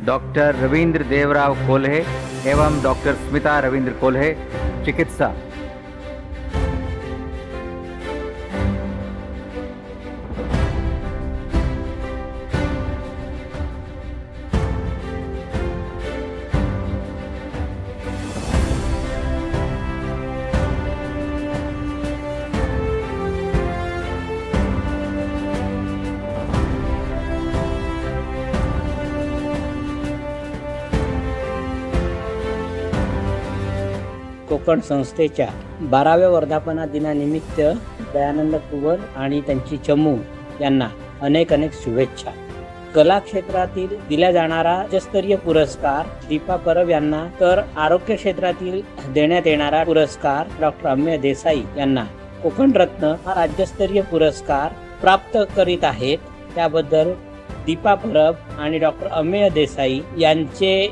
Doctor Ravindra Devrao Kolhe एवं doctor Smita Ravindra Kolhe, चिकित्सा। कोकण संस्थेच्या 12व्या वर्धापना दिनानिमित्त दयानंद कुवर आणि त्यांची चमू यांना अनेक शुभेच्छा। कला क्षेत्रातील दिला जाणारा राज्यस्तरीय पुरस्कार दीपा परब यांना, तर आरोग्य क्षेत्रातील देण्यात येणारा पुरस्कार डॉक्टर अमेय देसाई यांना कोकण रत्न हा राज्यस्तरीय पुरस्कार प्राप्त करीत आहेत। त्याबद्दल दीपा परब आणि डॉक्टर अमेय देसाई यांचे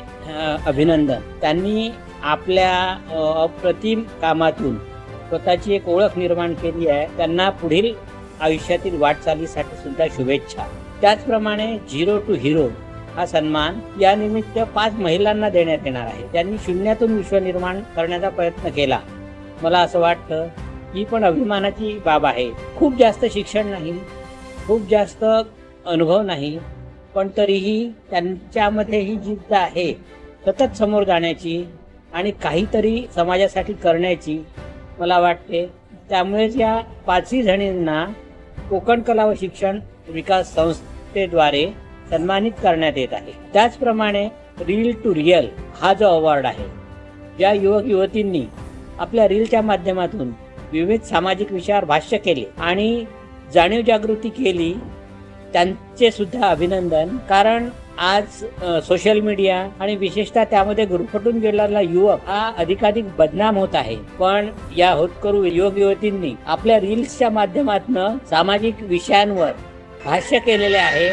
अभिनंदन। त्यांनी आपल्या अप्रतिम कामातून स्वतःची एक ओळख निर्माण केली आहे। त्यांना पुढील आयुष्यातील वाटचालीसाठी सुद्धा शुभेच्छा। त्याचप्रमाणे झिरो टू हिरो हा सन्मान या निमित्त 5 महिलांना देण्यात येणार आहे। त्यांनी शून्यातून विश्व निर्माण करण्याचा प्रयत्न केला। मला असं वाटतं ही पण अभिमानाची बाब आहे। खूप जास्त शिक्षण नाही, खूप जास्त अनुभव नाही, पण तरीही त्यांच्यामध्ये ही जिद्द आहे सतत समोर जाण्याची आणि काहीतरी समाजासाठी करण्याची, मला वाटते। त्यामुळेच या 5 जणींना कोकण कला व शिक्षण विकास संस्थेद्वारे सन्मानित करण्यात येत आहे। त्याचप्रमाणे रील टू रियल हा जो अवॉर्ड आहे, ज्या युवक युवतींनी आपल्या रीलच्या माध्यमातून विविध सामाजिक विषयावर भाष्य केले आणि जाणीव जागृती केली, त्यांचे सुद्धा अभिनंदन। कारण आज सोशल मीडिया आणि विशेषतः त्यामध्ये गुरफटून गेलेला युवक हा अधिकाधिक बदनाम होत आहे। पण या होतकरू युवक युवतींनी आपल्या रील्सच्या माध्यमातून सामाजिक विषयांवर भाष्य केलेले आहे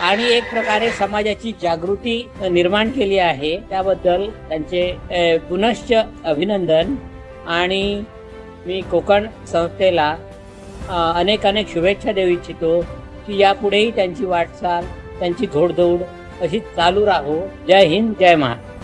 आणि एक प्रकारे समाजाची जागृती निर्माण केली आहे। त्याबद्दल त्यांचे पुनश्च अभिनंदन। आणि मी कोकण संस्थेला अनेक शुभेच्छा देऊ इच्छितो की यापुढेही त्यांची वाटचाल, त्यांची घोडदौड अशी चालू राहो। जय हिंद, जय महाराष्ट्र।